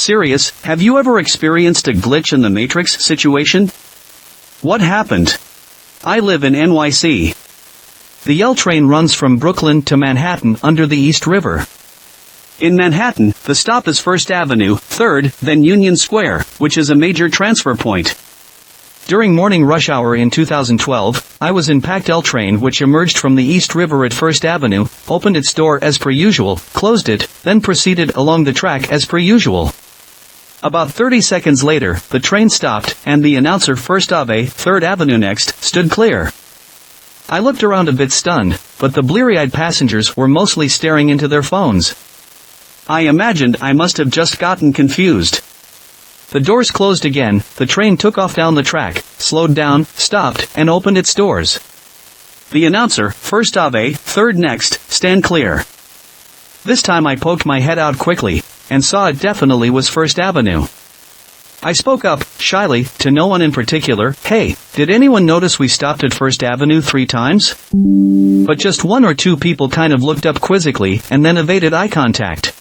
serious, have you ever experienced a glitch in the Matrix situation? What happened? I live in NYC. The L train runs from Brooklyn to Manhattan under the East River. In Manhattan, the stop is First Avenue, 3rd, then Union Square, which is a major transfer point. During morning rush hour in 2012, I was in packed L train which emerged from the East River at First Avenue, opened its door as per usual, closed it, then proceeded along the track as per usual. About 30 seconds later, the train stopped, and the announcer First Ave, 3rd Avenue next, stood clear. I looked around a bit stunned, but the bleary-eyed passengers were mostly staring into their phones. I imagined I must have just gotten confused. The doors closed again, the train took off down the track, slowed down, stopped, and opened its doors. The announcer, First Ave, 3rd next, stand clear. This time I poked my head out quickly, and saw it definitely was First Avenue. I spoke up, shyly, to no one in particular, "Hey, did anyone notice we stopped at First Avenue 3 times?" But just 1 or 2 people kind of looked up quizzically, and then evaded eye contact.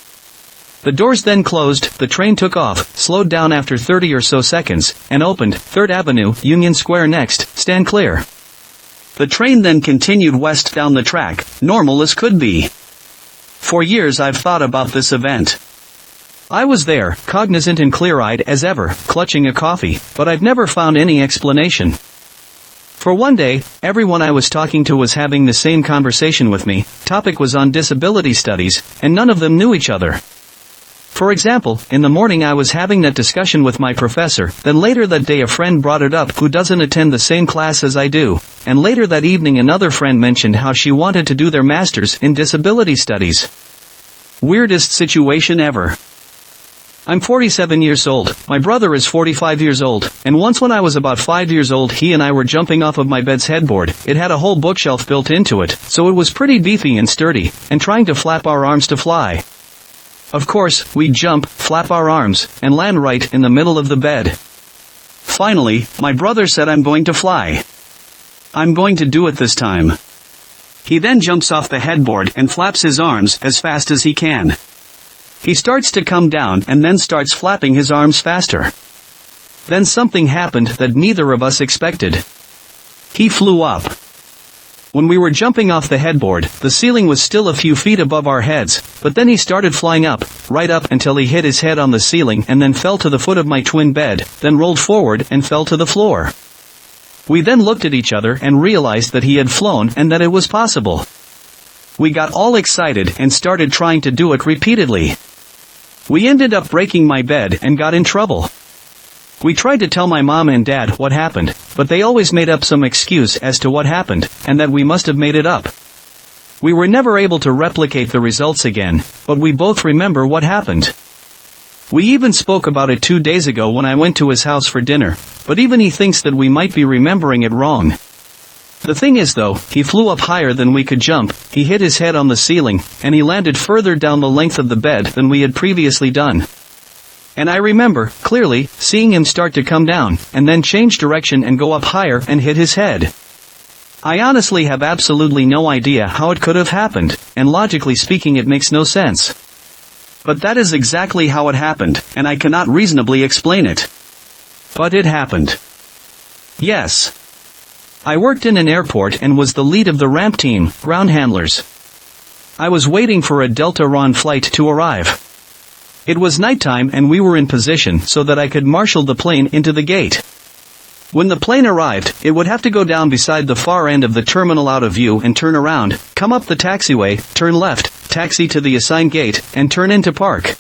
The doors then closed, the train took off, slowed down after 30 or so seconds, and opened, 3rd Avenue, Union Square next, stand clear. The train then continued west down the track, normal as could be. For years I've thought about this event. I was there, cognizant and clear-eyed as ever, clutching a coffee, but I've never found any explanation. For one day, everyone I was talking to was having the same conversation with me, topic was on disability studies, and none of them knew each other. For example, in the morning I was having that discussion with my professor, then later that day a friend brought it up who doesn't attend the same class as I do, and later that evening another friend mentioned how she wanted to do their master's in disability studies. Weirdest situation ever. I'm 47 years old, my brother is 45 years old, and once when I was about 5 years old he and I were jumping off of my bed's headboard. It had a whole bookshelf built into it, so it was pretty beefy and sturdy, and trying to flap our arms to fly. Of course, we'd jump, flap our arms, and land right in the middle of the bed. Finally, my brother said I'm going to fly. I'm going to do it this time. He then jumps off the headboard and flaps his arms as fast as he can. He starts to come down and then starts flapping his arms faster. Then something happened that neither of us expected. He flew up. When we were jumping off the headboard, the ceiling was still a few feet above our heads, but then he started flying up, right up until he hit his head on the ceiling and then fell to the foot of my twin bed, then rolled forward and fell to the floor. We then looked at each other and realized that he had flown and that it was possible. We got all excited and started trying to do it repeatedly. We ended up breaking my bed and got in trouble. We tried to tell my mom and dad what happened, but they always made up some excuse as to what happened, and that we must have made it up. We were never able to replicate the results again, but we both remember what happened. We even spoke about it 2 days ago when I went to his house for dinner, but even he thinks that we might be remembering it wrong. The thing is though, he flew up higher than we could jump, he hit his head on the ceiling, and he landed further down the length of the bed than we had previously done. And I remember, clearly, seeing him start to come down, and then change direction and go up higher and hit his head. I honestly have absolutely no idea how it could have happened, and logically speaking it makes no sense. But that is exactly how it happened, and I cannot reasonably explain it. But it happened. Yes. I worked in an airport and was the lead of the ramp team, ground handlers. I was waiting for a Delta Ron flight to arrive. It was nighttime and we were in position so that I could marshal the plane into the gate. When the plane arrived, it would have to go down beside the far end of the terminal out of view and turn around, come up the taxiway, turn left, taxi to the assigned gate, and turn into park.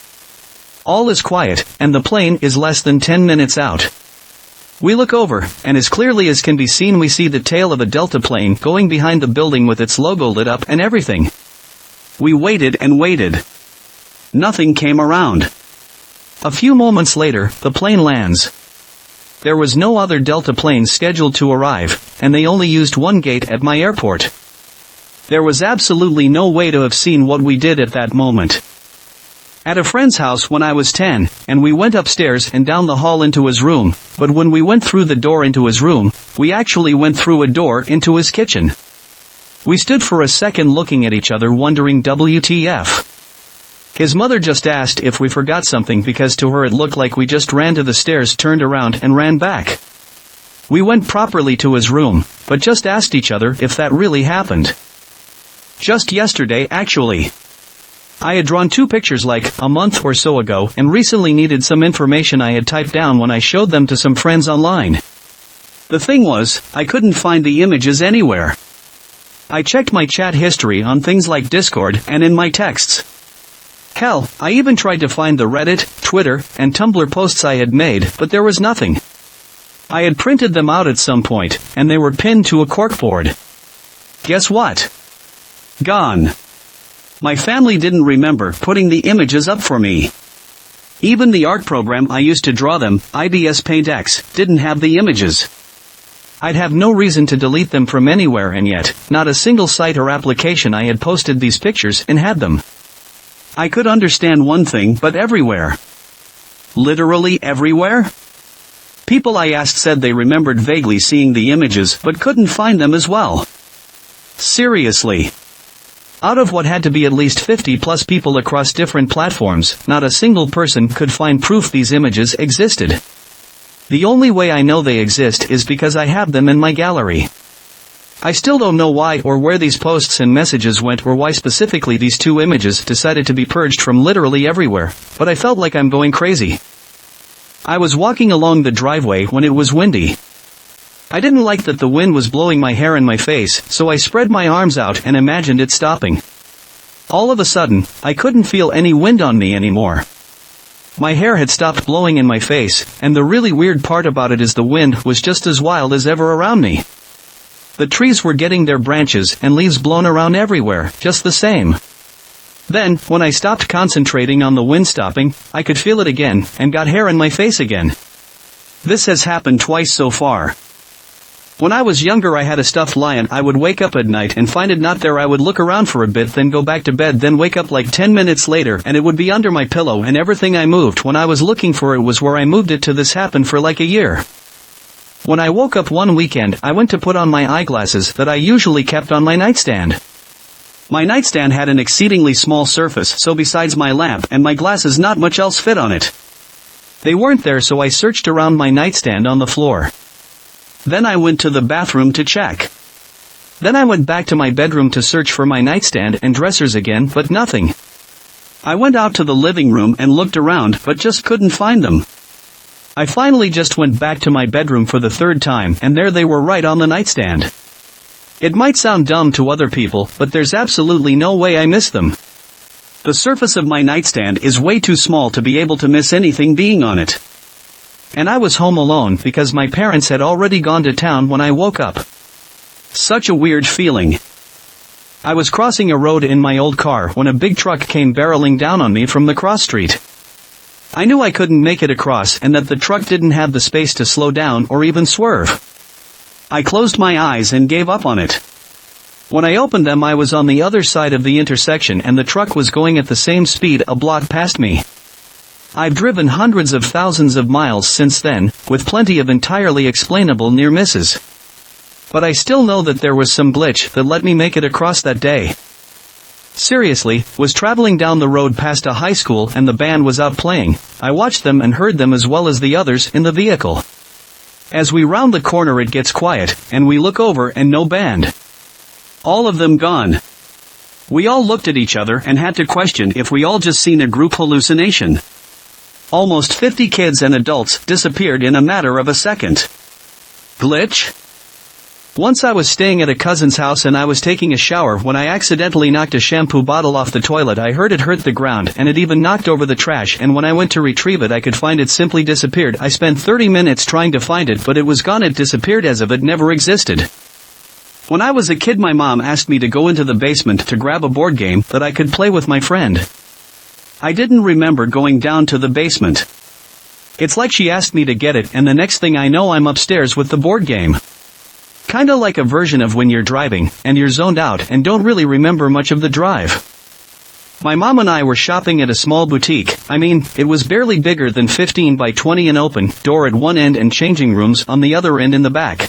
All is quiet, and the plane is less than 10 minutes out. We look over, and as clearly as can be seen we see the tail of a Delta plane going behind the building with its logo lit up and everything. We waited and waited. Nothing came around. A few moments later, the plane lands. There was no other Delta plane scheduled to arrive, and they only used one gate at my airport. There was absolutely no way to have seen what we did at that moment. At a friend's house when I was 10, and we went upstairs and down the hall into his room, but when we went through the door into his room, we actually went through a door into his kitchen. We stood for a second looking at each other wondering WTF. His mother just asked if we forgot something because to her it looked like we just ran to the stairs, turned around and ran back. We went properly to his room, but just asked each other if that really happened. Just yesterday actually. I had drawn 2 pictures like a month or so ago and recently needed some information I had typed down when I showed them to some friends online. The thing was, I couldn't find the images anywhere. I checked my chat history on things like Discord and in my texts. Hell, I even tried to find the Reddit, Twitter, and Tumblr posts I had made, but there was nothing. I had printed them out at some point, and they were pinned to a corkboard. Guess what? Gone. My family didn't remember putting the images up for me. Even the art program I used to draw them, IBS Paint X, didn't have the images. I'd have no reason to delete them from anywhere, and yet, not a single site or application I had posted these pictures and had them. I could understand one thing, but everywhere. Literally everywhere? People I asked said they remembered vaguely seeing the images but couldn't find them as well. Seriously. Out of what had to be at least 50 plus people across different platforms, not a single person could find proof these images existed. The only way I know they exist is because I have them in my gallery. I still don't know why or where these posts and messages went or why specifically these 2 images decided to be purged from literally everywhere, but I felt like I'm going crazy. I was walking along the driveway when it was windy. I didn't like that the wind was blowing my hair in my face, so I spread my arms out and imagined it stopping. All of a sudden, I couldn't feel any wind on me anymore. My hair had stopped blowing in my face, and the really weird part about it is the wind was just as wild as ever around me. The trees were getting their branches and leaves blown around everywhere, just the same. Then, when I stopped concentrating on the wind stopping, I could feel it again, and got hair in my face again. This has happened twice so far. When I was younger I had a stuffed lion. I would wake up at night and find it not there. I would look around for a bit, then go back to bed, then wake up like 10 minutes later and it would be under my pillow, and everything I moved when I was looking for it was where I moved it to. This happened for like a year. When I woke up one weekend, I went to put on my eyeglasses that I usually kept on my nightstand. My nightstand had an exceedingly small surface, so besides my lamp and my glasses not much else fit on it. They weren't there, so I searched around my nightstand on the floor. Then I went to the bathroom to check. Then I went back to my bedroom to search for my nightstand and dressers again, but nothing. I went out to the living room and looked around, but just couldn't find them. I finally just went back to my bedroom for the 3rd time, and there they were, right on the nightstand. It might sound dumb to other people, but there's absolutely no way I missed them. The surface of my nightstand is way too small to be able to miss anything being on it. And I was home alone because my parents had already gone to town when I woke up. Such a weird feeling. I was crossing a road in my old car when a big truck came barreling down on me from the cross street. I knew I couldn't make it across and that the truck didn't have the space to slow down or even swerve. I closed my eyes and gave up on it. When I opened them I was on the other side of the intersection and the truck was going at the same speed a block past me. I've driven hundreds of thousands of miles since then, with plenty of entirely explainable near misses. But I still know that there was some glitch that let me make it across that day. Seriously, was traveling down the road past a high school and the band was out playing. I watched them and heard them as well as the others in the vehicle. As we round the corner it gets quiet, and we look over and no band. All of them gone. We all looked at each other and had to question if we all just seen a group hallucination. Almost 50 kids and adults disappeared in a matter of a second. Glitch? Once I was staying at a cousin's house and I was taking a shower when I accidentally knocked a shampoo bottle off the toilet. I heard it hurt the ground and it even knocked over the trash, and when I went to retrieve it I could find it simply disappeared. I spent 30 minutes trying to find it, but it was gone. It disappeared as if it never existed. When I was a kid my mom asked me to go into the basement to grab a board game that I could play with my friend. I didn't remember going down to the basement. It's like she asked me to get it and the next thing I know I'm upstairs with the board game. Kinda like a version of when you're driving, and you're zoned out and don't really remember much of the drive. My mom and I were shopping at a small boutique. I mean, it was barely bigger than 15 by 20, an open door at one end and changing rooms on the other end in the back.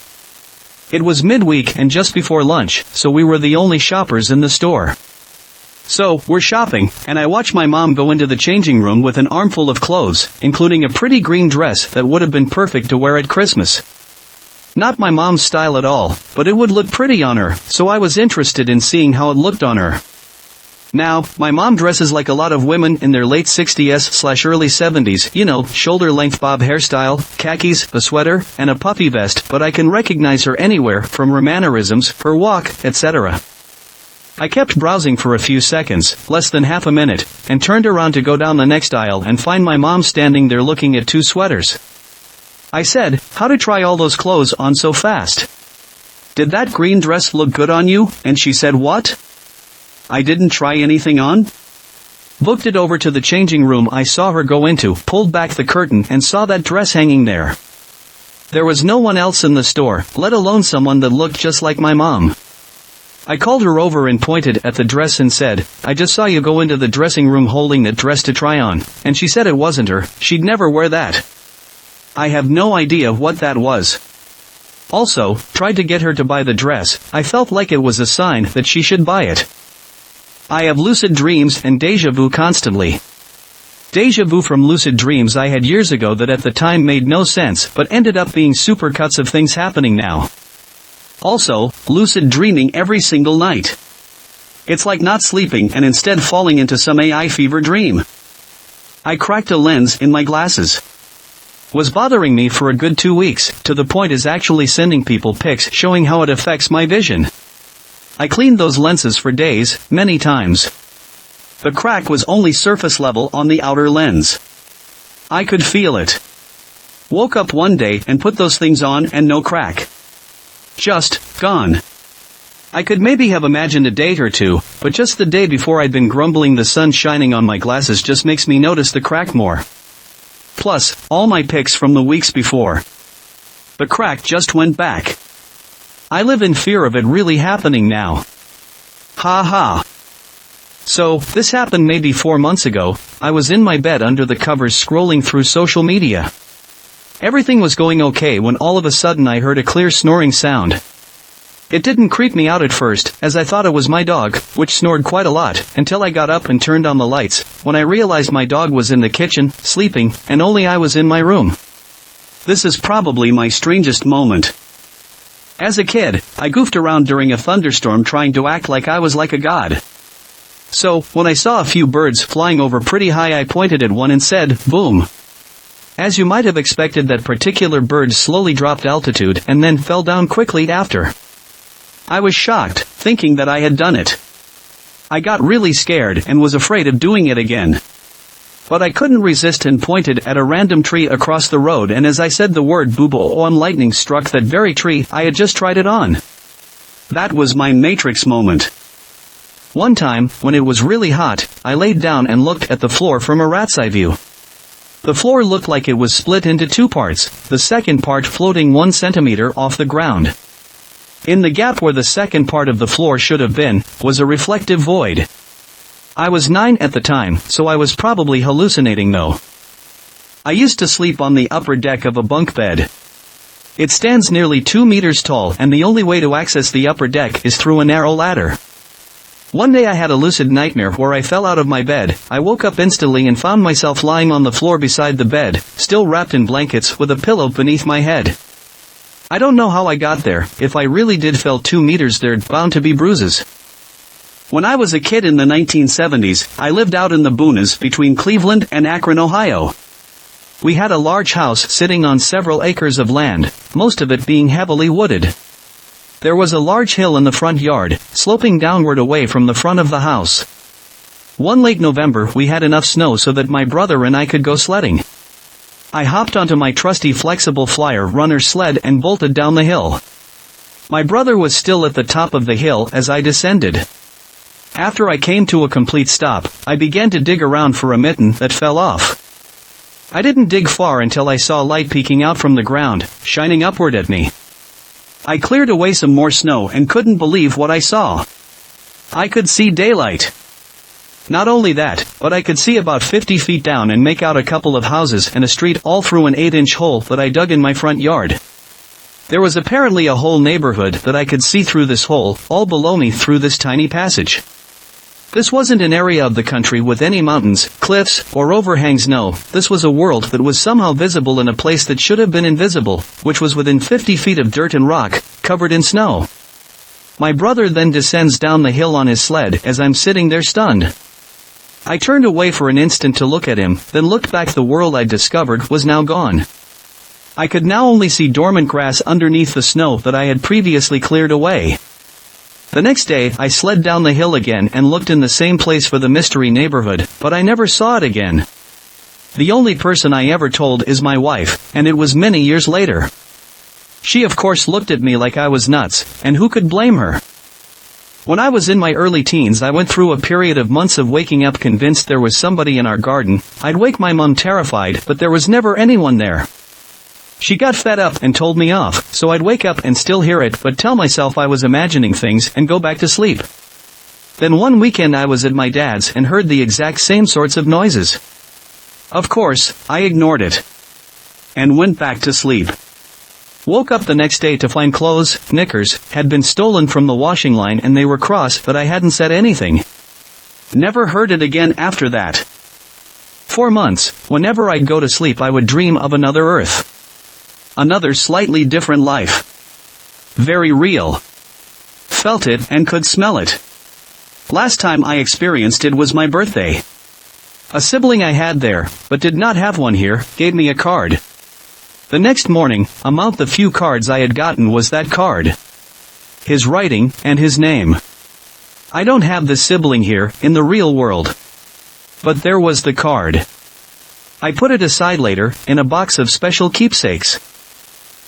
It was midweek and just before lunch, so we were the only shoppers in the store. So, we're shopping, and I watch my mom go into the changing room with an armful of clothes, including a pretty green dress that would have been perfect to wear at Christmas. Not my mom's style at all, but it would look pretty on her, so I was interested in seeing how it looked on her. Now, my mom dresses like a lot of women in their late 60s/early 70s, you know, shoulder-length bob hairstyle, khakis, a sweater, and a puffy vest, but I can recognize her anywhere from her mannerisms, her walk, etc. I kept browsing for a few seconds, less than half a minute, and turned around to go down the next aisle and find my mom standing there looking at 2 sweaters. I said, "How to try all those clothes on so fast? Did that green dress look good on you?" And she said, "What? I didn't try anything on?" Booked it over to the changing room I saw her go into, pulled back the curtain and saw that dress hanging there. There was no one else in the store, let alone someone that looked just like my mom. I called her over and pointed at the dress and said, "I just saw you go into the dressing room holding that dress to try on," and she said it wasn't her, she'd never wear that. I have no idea what that was. Also, tried to get her to buy the dress, I felt like it was a sign that she should buy it. I have lucid dreams and deja vu constantly. Deja vu from lucid dreams I had years ago that at the time made no sense but ended up being supercuts of things happening now. Also, lucid dreaming every single night. It's like not sleeping and instead falling into some AI fever dream. I cracked a lens in my glasses. Was bothering me for a good 2 weeks, to the point is actually sending people pics showing how it affects my vision. I cleaned those lenses for days, many times. The crack was only surface level on the outer lens. I could feel it. Woke up one day and put those things on and no crack. Just gone. I could maybe have imagined a date or two, but just the day before I'd been grumbling the sun shining on my glasses just makes me notice the crack more. Plus, all my pics from the weeks before. The crack just went back. I live in fear of it really happening now. Ha ha. So, this happened maybe 4 months ago. I was in my bed under the covers scrolling through social media. Everything was going okay when all of a sudden I heard a clear snoring sound. It didn't creep me out at first, as I thought it was my dog, which snored quite a lot, until I got up and turned on the lights, when I realized my dog was in the kitchen, sleeping, and only I was in my room. This is probably my strangest moment. As a kid, I goofed around during a thunderstorm trying to act like I was like a god. So, when I saw a few birds flying over pretty high I pointed at one and said, "Boom." As you might have expected, that particular bird slowly dropped altitude and then fell down quickly after. I was shocked, thinking that I had done it. I got really scared and was afraid of doing it again. But I couldn't resist and pointed at a random tree across the road, and as I said the word boobo, lightning struck that very tree I had just tried it on. That was my Matrix moment. One time, when it was really hot, I laid down and looked at the floor from a rat's eye view. The floor looked like it was split into 2 parts, the second part floating 1 centimeter off the ground. In the gap where the second part of the floor should have been, was a reflective void. I was 9 at the time, so I was probably hallucinating though. I used to sleep on the upper deck of a bunk bed. It stands nearly 2 meters tall, and the only way to access the upper deck is through a narrow ladder. One day I had a lucid nightmare where I fell out of my bed. I woke up instantly and found myself lying on the floor beside the bed, still wrapped in blankets with a pillow beneath my head. I don't know how I got there. If I really did fell 2 meters, there'd bound to be bruises. When I was a kid in the 1970s, I lived out in the boonies between Cleveland and Akron, Ohio. We had a large house sitting on several acres of land, most of it being heavily wooded. There was a large hill in the front yard, sloping downward away from the front of the house. One late November we had enough snow so that my brother and I could go sledding. I hopped onto my trusty flexible flyer runner sled and bolted down the hill. My brother was still at the top of the hill as I descended. After I came to a complete stop, I began to dig around for a mitten that fell off. I didn't dig far until I saw light peeking out from the ground, shining upward at me. I cleared away some more snow and couldn't believe what I saw. I could see daylight. Not only that, but I could see about 50 feet down and make out a couple of houses and a street all through an 8-inch hole that I dug in my front yard. There was apparently a whole neighborhood that I could see through this hole, all below me through this tiny passage. This wasn't an area of the country with any mountains, cliffs, or overhangs. No, this was a world that was somehow visible in a place that should have been invisible, which was within 50 feet of dirt and rock, covered in snow. My brother then descends down the hill on his sled as I'm sitting there stunned. I turned away for an instant to look at him, then looked back. The world I'd discovered was now gone. I could now only see dormant grass underneath the snow that I had previously cleared away. The next day, I slid down the hill again and looked in the same place for the mystery neighborhood, but I never saw it again. The only person I ever told is my wife, and it was many years later. She of course looked at me like I was nuts, and who could blame her? When I was in my early teens, I went through a period of months of waking up convinced there was somebody in our garden. I'd wake my mom terrified, but there was never anyone there. She got fed up and told me off, so I'd wake up and still hear it but tell myself I was imagining things and go back to sleep. Then one weekend I was at my dad's and heard the exact same sorts of noises. Of course, I ignored it and went back to sleep. Woke up the next day to find clothes, knickers, had been stolen from the washing line and they were crossed, but I hadn't said anything. Never heard it again after that. For months, whenever I'd go to sleep I would dream of another Earth. Another slightly different life. Very real. Felt it and could smell it. Last time I experienced it was my birthday. A sibling I had there, but did not have one here, gave me a card. The next morning, among the few cards I had gotten was that card. His writing, and his name. I don't have the sibling here, in the real world. But there was the card. I put it aside later, in a box of special keepsakes.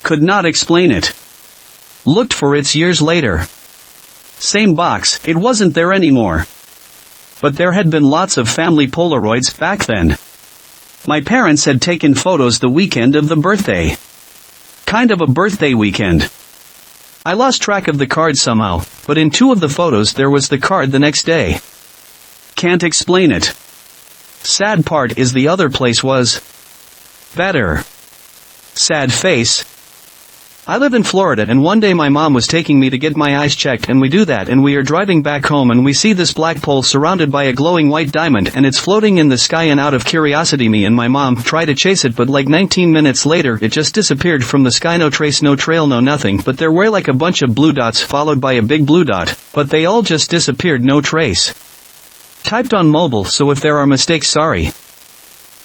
Could not explain it. Looked for it years later. Same box, it wasn't there anymore. But there had been lots of family Polaroids back then. My parents had taken photos the weekend of the birthday. Kind of a birthday weekend. I lost track of the card somehow, but in two of the photos there was the card the next day. Can't explain it. Sad part is the other place was better. Sad face. I live in Florida and one day my mom was taking me to get my eyes checked and we do that and we are driving back home and we see this black pole surrounded by a glowing white diamond and it's floating in the sky and out of curiosity me and my mom try to chase it but like 19 minutes later it just disappeared from the sky. No trace, no trail, no nothing, but there were like a bunch of blue dots followed by a big blue dot, but they all just disappeared, no trace. Typed on mobile, so if there are mistakes, sorry.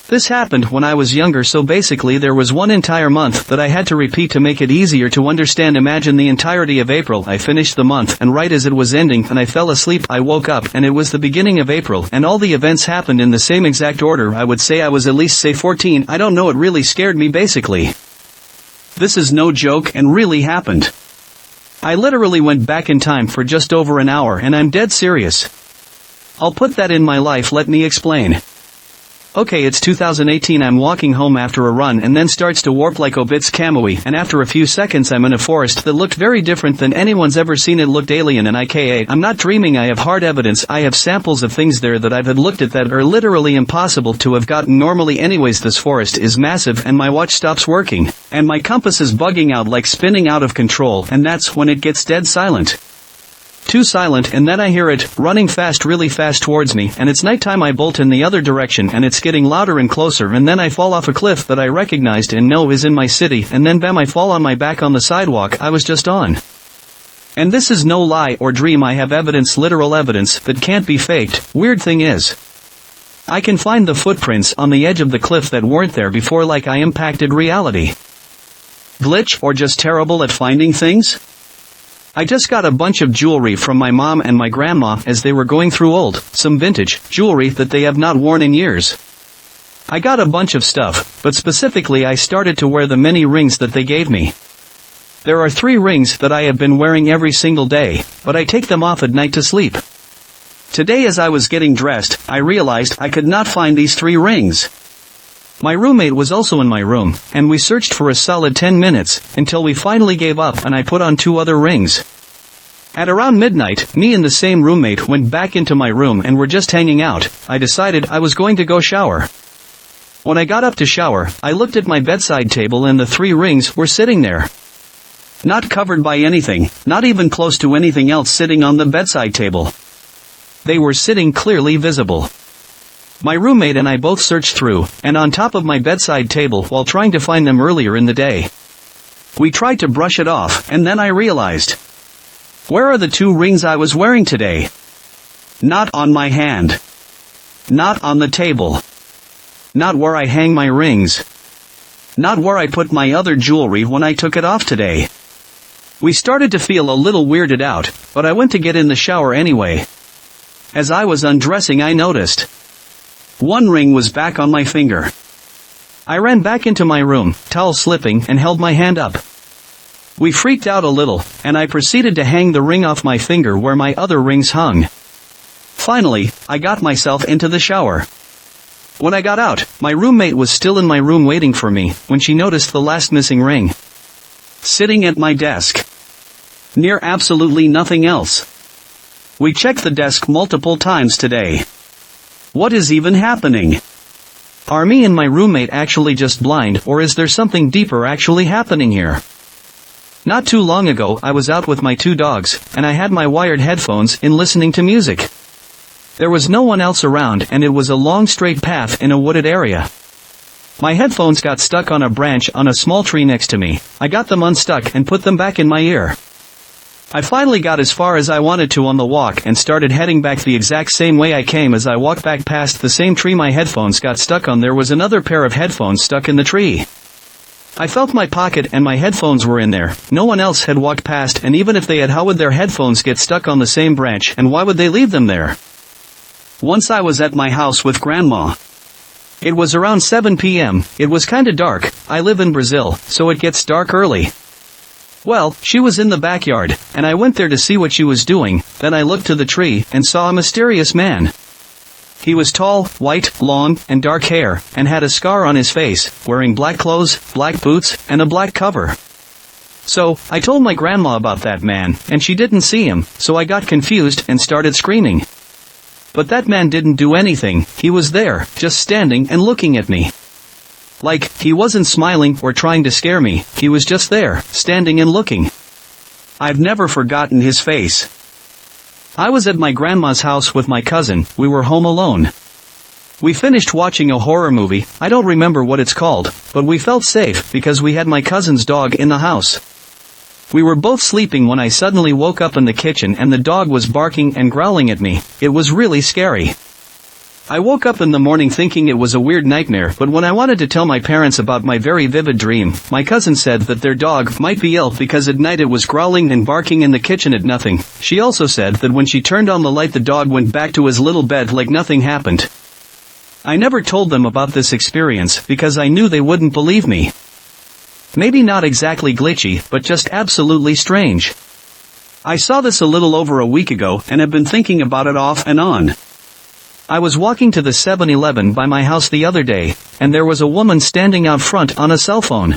This happened when I was younger, so basically there was one entire month that I had to repeat to make it easier to understand. Imagine the entirety of April. I finished the month and right as it was ending and I fell asleep, I woke up and it was the beginning of April and all the events happened in the same exact order. I would say I was at least say 14, I don't know, it really scared me basically. This is no joke and really happened. I literally went back in time for just over an hour and I'm dead serious. I'll put that in my life, let me explain. Okay, it's 2018, I'm walking home after a run and then starts to warp like Obits Kamui, and after a few seconds I'm in a forest that looked very different than anyone's ever seen. It looked alien and I'm not dreaming, I have hard evidence, I have samples of things there that I've had looked at that are literally impossible to have gotten normally. Anyways, this forest is massive and my watch stops working, and my compass is bugging out like spinning out of control, and that's when it gets dead silent. Too silent, and then I hear it, running fast, really fast towards me, and it's nighttime. I bolt in the other direction and it's getting louder and closer, and then I fall off a cliff that I recognized and know is in my city, and then bam, I fall on my back on the sidewalk I was just on. And this is no lie or dream, I have evidence, literal evidence, that can't be faked. Weird thing is, I can find the footprints on the edge of the cliff that weren't there before, like I impacted reality. Glitch, or just terrible at finding things? I just got a bunch of jewelry from my mom and my grandma as they were going through some vintage jewelry that they have not worn in years. I got a bunch of stuff, but specifically I started to wear the many rings that they gave me. There are 3 rings that I have been wearing every single day, but I take them off at night to sleep. Today as I was getting dressed, I realized I could not find these 3 rings. My roommate was also in my room, and we searched for a solid 10 minutes, until we finally gave up and I put on 2 other rings. At around midnight, me and the same roommate went back into my room and were just hanging out. I decided I was going to go shower. When I got up to shower, I looked at my bedside table and the 3 rings were sitting there. Not covered by anything, not even close to anything else sitting on the bedside table. They were sitting clearly visible. My roommate and I both searched through, and on top of my bedside table while trying to find them earlier in the day. We tried to brush it off, and then I realized. Where are the 2 rings I was wearing today? Not on my hand. Not on the table. Not where I hang my rings. Not where I put my other jewelry when I took it off today. We started to feel a little weirded out, but I went to get in the shower anyway. As I was undressing, I noticed. 1 ring was back on my finger. I ran back into my room, towel slipping, and held my hand up. We freaked out a little, and I proceeded to hang the ring off my finger where my other rings hung. Finally, I got myself into the shower. When I got out, my roommate was still in my room waiting for me, when she noticed the last missing ring. Sitting at my desk. Near absolutely nothing else. We checked the desk multiple times today. What is even happening? Are me and my roommate actually just blind, or is there something deeper actually happening here? Not too long ago I was out with my 2 dogs, and I had my wired headphones in listening to music. There was no one else around, and it was a long straight path in a wooded area. My headphones got stuck on a branch on a small tree next to me. I got them unstuck and put them back in my ear. I finally got as far as I wanted to on the walk and started heading back the exact same way I came. As I walked back past the same tree my headphones got stuck on, there was another pair of headphones stuck in the tree. I felt my pocket and my headphones were in there. No one else had walked past, and even if they had, how would their headphones get stuck on the same branch, and why would they leave them there? Once I was at my house with Grandma. It was around 7 p.m, it was kinda dark. I live in Brazil, so it gets dark early. Well, she was in the backyard, and I went there to see what she was doing. Then I looked to the tree, and saw a mysterious man. He was tall, white, long, and dark hair, and had a scar on his face, wearing black clothes, black boots, and a black cover. So, I told my grandma about that man, and she didn't see him, so I got confused and started screaming. But that man didn't do anything. He was there, just standing and looking at me. Like, he wasn't smiling or trying to scare me, he was just there, standing and looking. I've never forgotten his face. I was at my grandma's house with my cousin. We were home alone. We finished watching a horror movie. I don't remember what it's called, but we felt safe because we had my cousin's dog in the house. We were both sleeping when I suddenly woke up in the kitchen and the dog was barking and growling at me. It was really scary. I woke up in the morning thinking it was a weird nightmare, but when I wanted to tell my parents about my very vivid dream, my cousin said that their dog might be ill because at night it was growling and barking in the kitchen at nothing. She also said that when she turned on the light the dog went back to his little bed like nothing happened. I never told them about this experience because I knew they wouldn't believe me. Maybe not exactly glitchy, but just absolutely strange. I saw this a little over a week ago and have been thinking about it off and on. I was walking to the 7-Eleven by my house the other day, and there was a woman standing out front on a cell phone.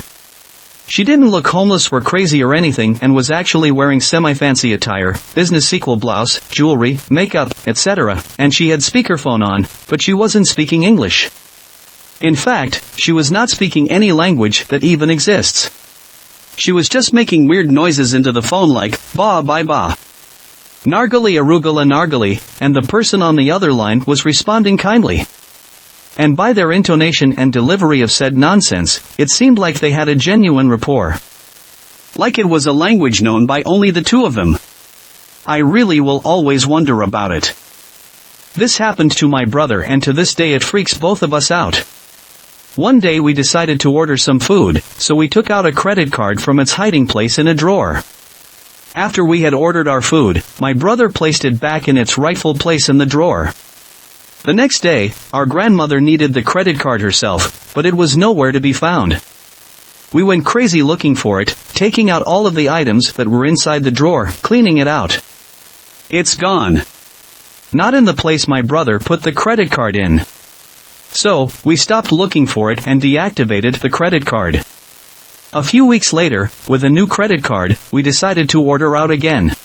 She didn't look homeless or crazy or anything and was actually wearing semi-fancy attire, business sequel blouse, jewelry, makeup, etc., and she had speakerphone on, but she wasn't speaking English. In fact, she was not speaking any language that even exists. She was just making weird noises into the phone like, ba bye ba. Nargali arugala nargali, and the person on the other line was responding kindly. And by their intonation and delivery of said nonsense, it seemed like they had a genuine rapport. Like it was a language known by only the two of them. I really will always wonder about it. This happened to my brother and to this day it freaks both of us out. One day we decided to order some food, so we took out a credit card from its hiding place in a drawer. After we had ordered our food, my brother placed it back in its rightful place in the drawer. The next day, our grandmother needed the credit card herself, but it was nowhere to be found. We went crazy looking for it, taking out all of the items that were inside the drawer, cleaning it out. It's gone. Not in the place my brother put the credit card in. So, we stopped looking for it and deactivated the credit card. A few weeks later, with a new credit card, we decided to order out again.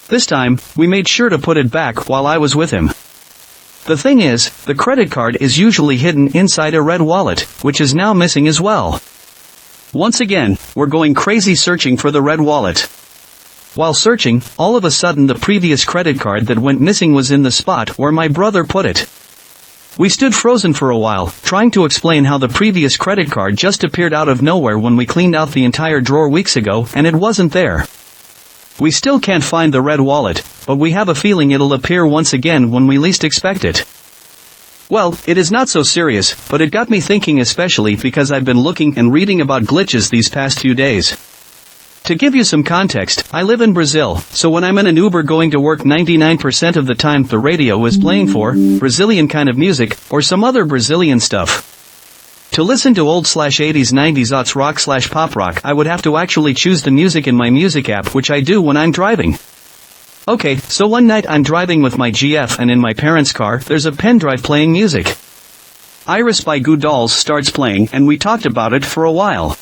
This time, we made sure to put it back while I was with him. The thing is, the credit card is usually hidden inside a red wallet, which is now missing as well. Once again, we're going crazy searching for the red wallet. While searching, all of a sudden the previous credit card that went missing was in the spot where my brother put it. We stood frozen for a while, trying to explain how the previous credit card just appeared out of nowhere when we cleaned out the entire drawer weeks ago and it wasn't there. We still can't find the red wallet, but we have a feeling it'll appear once again when we least expect it. Well, it is not so serious, but it got me thinking, especially because I've been looking and reading about glitches these past few days. To give you some context, I live in Brazil, so when I'm in an Uber going to work 99% of the time the radio is playing for Brazilian kind of music, or some other Brazilian stuff. To listen to old/80s 90s aughts rock/pop rock, I would have to actually choose the music in my music app, which I do when I'm driving. Okay, so one night I'm driving with my GF and in my parents' car there's a pen drive playing music. Iris by Goo Dolls starts playing and we talked about it for a while.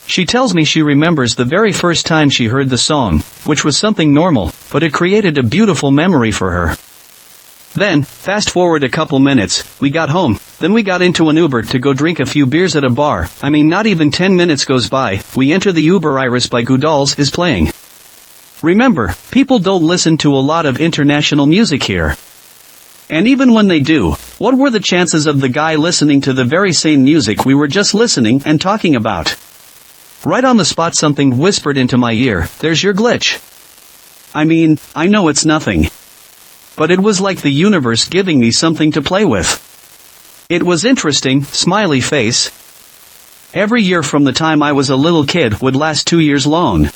She tells me she remembers the very first time she heard the song, which was something normal, but it created a beautiful memory for her. Then, fast forward a couple minutes, we got home, then we got into an Uber to go drink a few beers at a bar. I mean, not even 10 minutes goes by, we enter the Uber. Iris by Goo Dolls is playing. Remember, people don't listen to a lot of international music here. And even when they do, what were the chances of the guy listening to the very same music we were just listening and talking about? Right on the spot something whispered into my ear, "There's your glitch." I mean, I know it's nothing. But it was like the universe giving me something to play with. It was interesting, smiley face. Every year from the time I was a little kid would last 2 years long.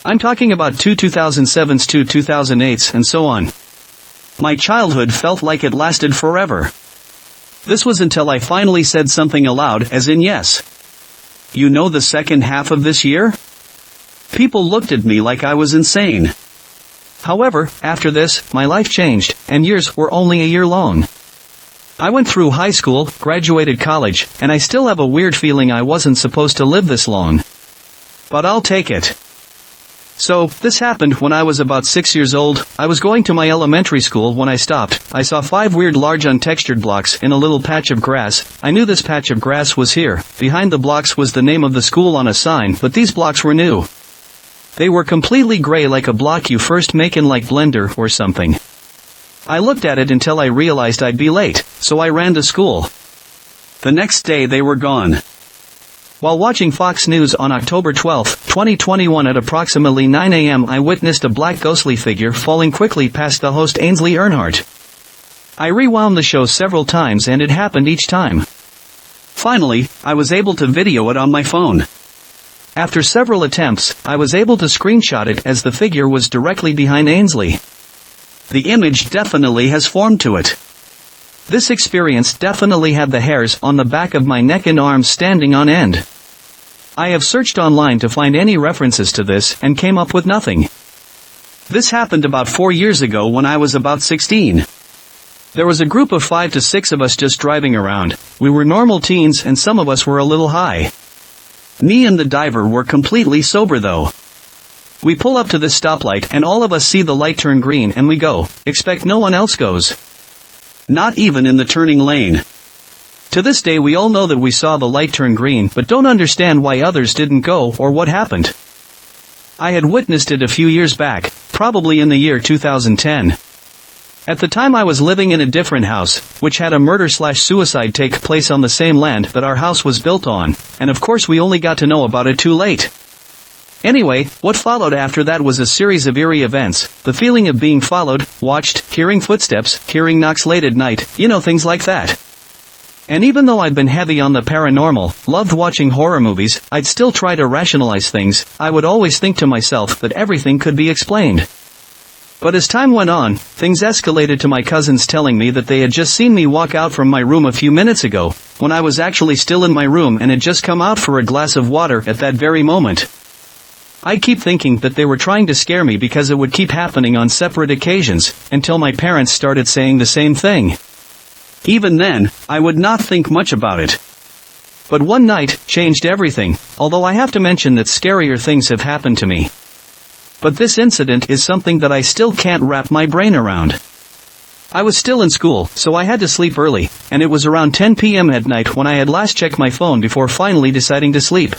I'm talking about 2007s to 2008s and so on. My childhood felt like it lasted forever. This was until I finally said something aloud, as in yes. You know the second half of this year? People looked at me like I was insane. However, after this, my life changed, and years were only a year long. I went through high school, graduated college, and I still have a weird feeling I wasn't supposed to live this long. But I'll take it. So, this happened when I was about 6 years old. I was going to my elementary school when I stopped. I saw 5 weird large untextured blocks in a little patch of grass. I knew this patch of grass was here. Behind the blocks was the name of the school on a sign, but these blocks were new. They were completely gray, like a block you first make in like Blender or something. I looked at it until I realized I'd be late, so I ran to school. The next day they were gone. While watching Fox News on October 12, 2021 at approximately 9 a.m. I witnessed a black ghostly figure falling quickly past the host Ainsley Earnhardt. I rewound the show several times and it happened each time. Finally, I was able to video it on my phone. After several attempts, I was able to screenshot it as the figure was directly behind Ainsley. The image definitely has form to it. This experience definitely had the hairs on the back of my neck and arms standing on end. I have searched online to find any references to this and came up with nothing. This happened about 4 years ago when I was about 16. There was a group of 5 to 6 of us just driving around. We were normal teens and some of us were a little high. Me and the diver were completely sober though. We pull up to this stoplight and all of us see the light turn green and we go, expect no one else goes. Not even in the turning lane. To this day we all know that we saw the light turn green but don't understand why others didn't go or what happened. I had witnessed it a few years back, probably in the year 2010. At the time I was living in a different house, which had a murder/suicide take place on the same land that our house was built on, and of course we only got to know about it too late. Anyway, what followed after that was a series of eerie events, the feeling of being followed, watched, hearing footsteps, hearing knocks late at night, things like that. And even though I'd been heavy on the paranormal, loved watching horror movies, I'd still try to rationalize things. I would always think to myself that everything could be explained. But as time went on, things escalated to my cousins telling me that they had just seen me walk out from my room a few minutes ago, when I was actually still in my room and had just come out for a glass of water at that very moment. I keep thinking that they were trying to scare me because it would keep happening on separate occasions, until my parents started saying the same thing. Even then, I would not think much about it. But one night changed everything, although I have to mention that scarier things have happened to me. But this incident is something that I still can't wrap my brain around. I was still in school, so I had to sleep early, and it was around 10 p.m. at night when I had last checked my phone before finally deciding to sleep.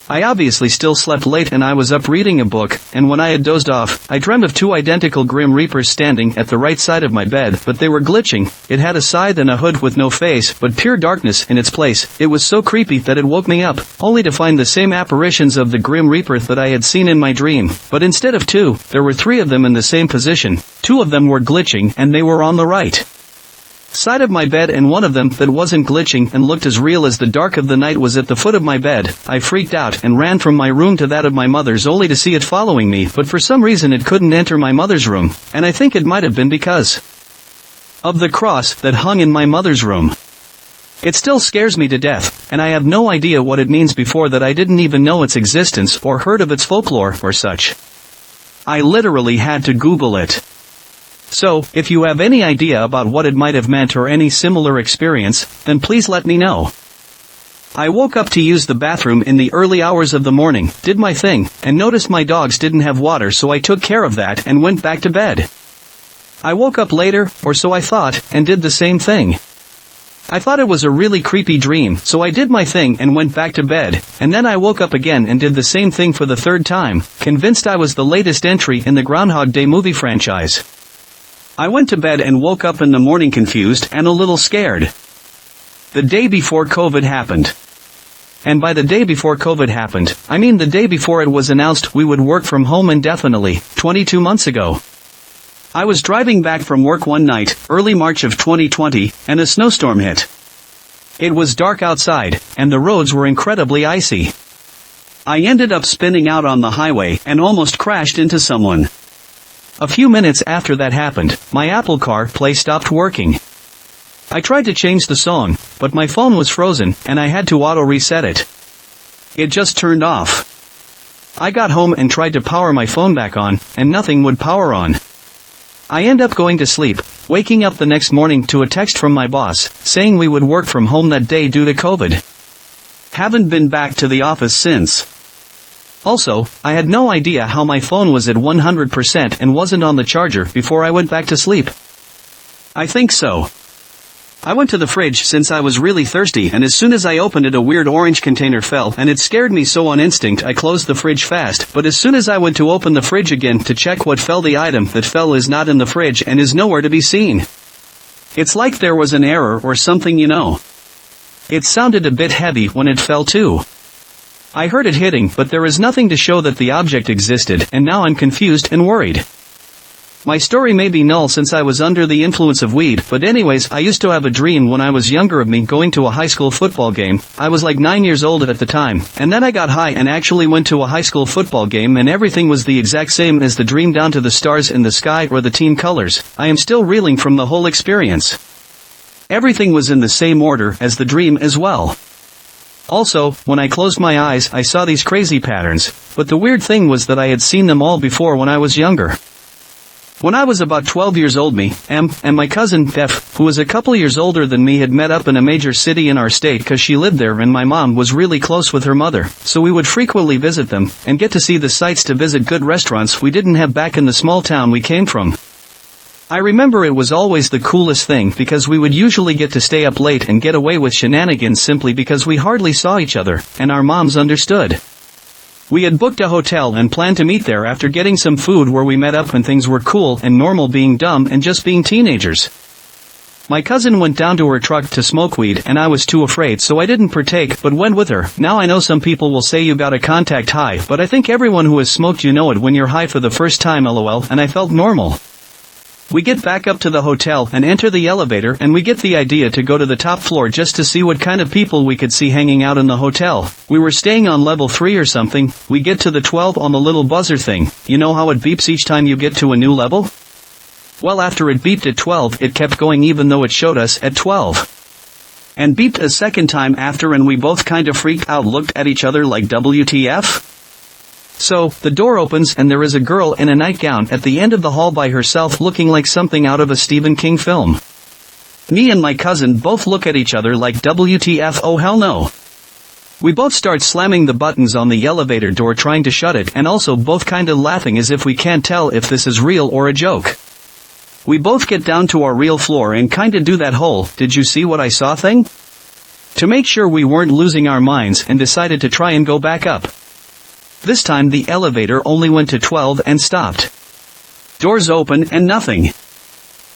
I obviously still slept late and I was up reading a book, and when I had dozed off, I dreamt of two identical Grim Reapers standing at the right side of my bed, but they were glitching. It had a scythe and a hood with no face, but pure darkness in its place. It was so creepy that it woke me up, only to find the same apparitions of the Grim Reaper that I had seen in my dream, but instead of two, there were three of them in the same position. Two of them were glitching and they were on the right side of my bed, and one of them that wasn't glitching and looked as real as the dark of the night was at the foot of my bed. I freaked out and ran from my room to that of my mother's only to see it following me, but for some reason it couldn't enter my mother's room, and I think it might have been because of the cross that hung in my mother's room. It still scares me to death, and I have no idea what it means. Before that I didn't even know its existence or heard of its folklore or such. I literally had to Google it. So, if you have any idea about what it might have meant or any similar experience, then please let me know. I woke up to use the bathroom in the early hours of the morning, did my thing, and noticed my dogs didn't have water, so I took care of that and went back to bed. I woke up later, or so I thought, and did the same thing. I thought it was a really creepy dream, so I did my thing and went back to bed, and then I woke up again and did the same thing for the third time, convinced I was the latest entry in the Groundhog Day movie franchise. I went to bed and woke up in the morning confused and a little scared. The day before COVID happened. And by the day before COVID happened, I mean the day before it was announced we would work from home indefinitely, 22 months ago. I was driving back from work one night, early March of 2020, and a snowstorm hit. It was dark outside, and the roads were incredibly icy. I ended up spinning out on the highway and almost crashed into someone. A few minutes after that happened, my Apple CarPlay stopped working. I tried to change the song, but my phone was frozen, and I had to auto-reset it. It just turned off. I got home and tried to power my phone back on, and nothing would power on. I ended up going to sleep, waking up the next morning to a text from my boss, saying we would work from home that day due to COVID. Haven't been back to the office since. Also, I had no idea how my phone was at 100% and wasn't on the charger before I went back to sleep. I think so. I went to the fridge since I was really thirsty, and as soon as I opened it a weird orange container fell, and it scared me so on instinct I closed the fridge fast, but as soon as I went to open the fridge again to check what fell, the item that fell is not in the fridge and is nowhere to be seen. It's like there was an error or something, you know. It sounded a bit heavy when it fell too. I heard it hitting, but there is nothing to show that the object existed, and now I'm confused and worried. My story may be null since I was under the influence of weed, but anyways, I used to have a dream when I was younger of me going to a high school football game. I was like 9 years old at the time, and then I got high and actually went to a high school football game, and everything was the exact same as the dream down to the stars in the sky or the team colors. I am still reeling from the whole experience. Everything was in the same order as the dream as well. Also, when I closed my eyes I saw these crazy patterns, but the weird thing was that I had seen them all before when I was younger. When I was about 12 years old, me, and my cousin, Beth, who was a couple years older than me, had met up in a major city in our state cause she lived there, and my mom was really close with her mother, so we would frequently visit them, and get to see the sights, to visit good restaurants we didn't have back in the small town we came from. I remember it was always the coolest thing because we would usually get to stay up late and get away with shenanigans simply because we hardly saw each other, and our moms understood. We had booked a hotel and planned to meet there after getting some food where we met up when things were cool and normal, being dumb and just being teenagers. My cousin went down to her truck to smoke weed and I was too afraid, so I didn't partake but went with her. Now I know some people will say you got a contact high, but I think everyone who has smoked, you know it when you're high for the first time, lol, and I felt normal. We get back up to the hotel and enter the elevator, and we get the idea to go to the top floor just to see what kind of people we could see hanging out in the hotel. We were staying on level 3 or something. We get to the 12 on the little buzzer thing. You know how it beeps each time you get to a new level? Well, after it beeped at 12, it kept going even though it showed us at 12. And beeped a second time after, and we both kind of freaked out, looked at each other like WTF? So, the door opens and there is a girl in a nightgown at the end of the hall by herself, looking like something out of a Stephen King film. Me and my cousin both look at each other like WTF, oh hell no. We both start slamming the buttons on the elevator door trying to shut it, and also both kinda laughing as if we can't tell if this is real or a joke. We both get down to our real floor and kinda do that whole "did you see what I saw" thing. to make sure we weren't losing our minds, and decided to try and go back up. This time the elevator only went to 12 and stopped. Doors open and nothing.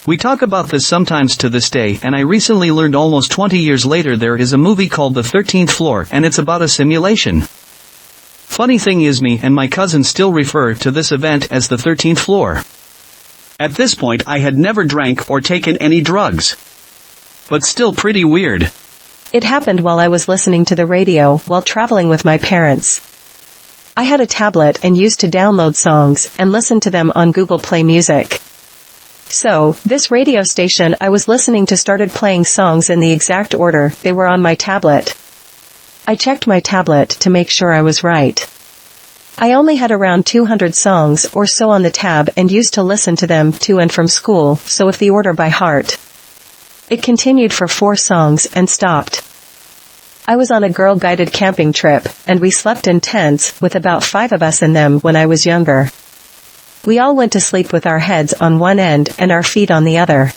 We talk about this sometimes to this day, and I recently learned almost 20 years later there is a movie called The 13th Floor, and it's about a simulation. Funny thing is, me and my cousin still refer to this event as the 13th floor. At this point I had never drank or taken any drugs. But still pretty weird. It happened while I was listening to the radio while traveling with my parents. I had a tablet and used to download songs and listen to them on Google Play Music. So, this radio station I was listening to started playing songs in the exact order they were on my tablet. I checked my tablet to make sure I was right. I only had around 200 songs or so on the tab and used to listen to them to and from school, so if the order by heart. It continued for 4 songs and stopped. I was on a girl-guided camping trip, and we slept in tents, with about 5 of us in them when I was younger. We all went to sleep with our heads on one end and our feet on the other.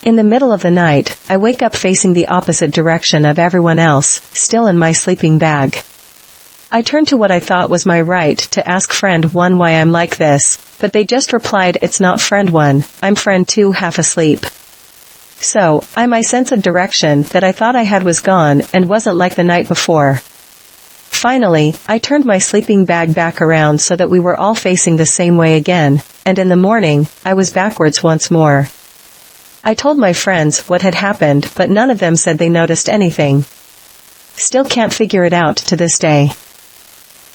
In the middle of the night, I wake up facing the opposite direction of everyone else, still in my sleeping bag. I turned to what I thought was my right to ask friend 1 why I'm like this, but they just replied, "It's not friend 1, I'm friend 2 half asleep." So, my sense of direction that I thought I had was gone and wasn't like the night before. Finally, I turned my sleeping bag back around so that we were all facing the same way again, and in the morning, I was backwards once more. I told my friends what had happened, but none of them said they noticed anything. Still can't figure it out to this day.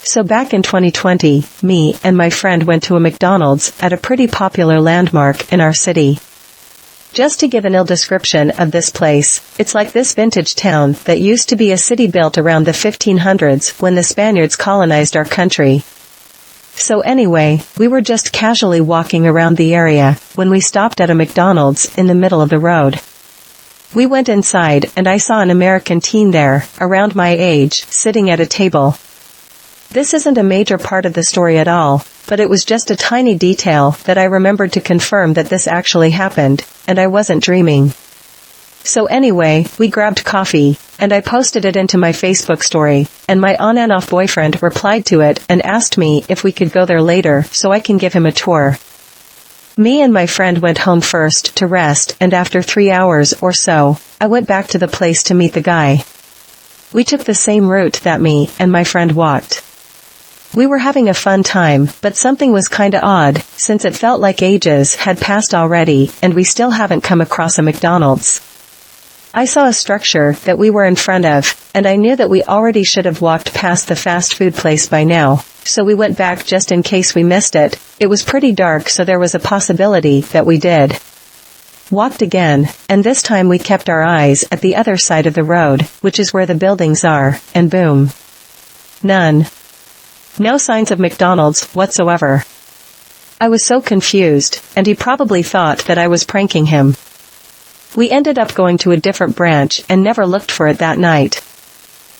So back in 2020, me and my friend went to a McDonald's at a pretty popular landmark in our city. Just to give an ill description of this place, it's like this vintage town that used to be a city built around the 1500s when the Spaniards colonized our country. So anyway, we were just casually walking around the area when we stopped at a McDonald's in the middle of the road. We went inside and I saw an American teen there, around my age, sitting at a table. This isn't a major part of the story at all, but it was just a tiny detail that I remembered to confirm that this actually happened, and I wasn't dreaming. So anyway, we grabbed coffee, and I posted it into my Facebook story, and my on and off boyfriend replied to it and asked me if we could go there later so I can give him a tour. Me and my friend went home first to rest, and after 3 hours or so, I went back to the place to meet the guy. We took the same route that me and my friend walked. We were having a fun time, but something was kinda odd, since it felt like ages had passed already, and we still haven't come across a McDonald's. I saw a structure that we were in front of, and I knew that we already should have walked past the fast food place by now, so we went back just in case we missed it. It was pretty dark, so there was a possibility that we did. Walked again, and this time we kept our eyes at the other side of the road, which is where the buildings are, and boom. None. No signs of McDonald's whatsoever. I was so confused, and he probably thought that I was pranking him. We ended up going to a different branch and never looked for it that night.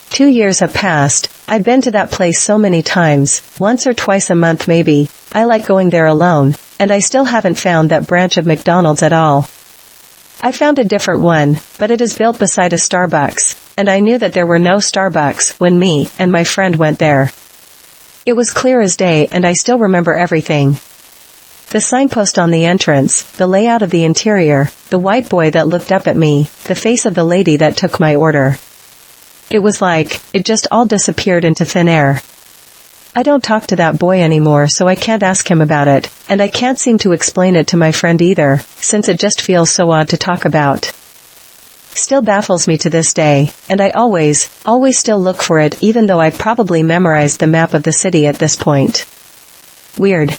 2 years have passed. I've been to that place so many times, once or twice a month maybe. I like going there alone, and I still haven't found that branch of McDonald's at all. I found a different one, but it is built beside a Starbucks, and I knew that there were no Starbucks when me and my friend went there. It was clear as day, and I still remember everything. The signpost on the entrance, the layout of the interior, the white boy that looked up at me, the face of the lady that took my order. It was like, it just all disappeared into thin air. I don't talk to that boy anymore, so I can't ask him about it, and I can't seem to explain it to my friend either, since it just feels so odd to talk about. Still baffles me to this day, and I always still look for it even though I probably memorized the map of the city at this point. Weird.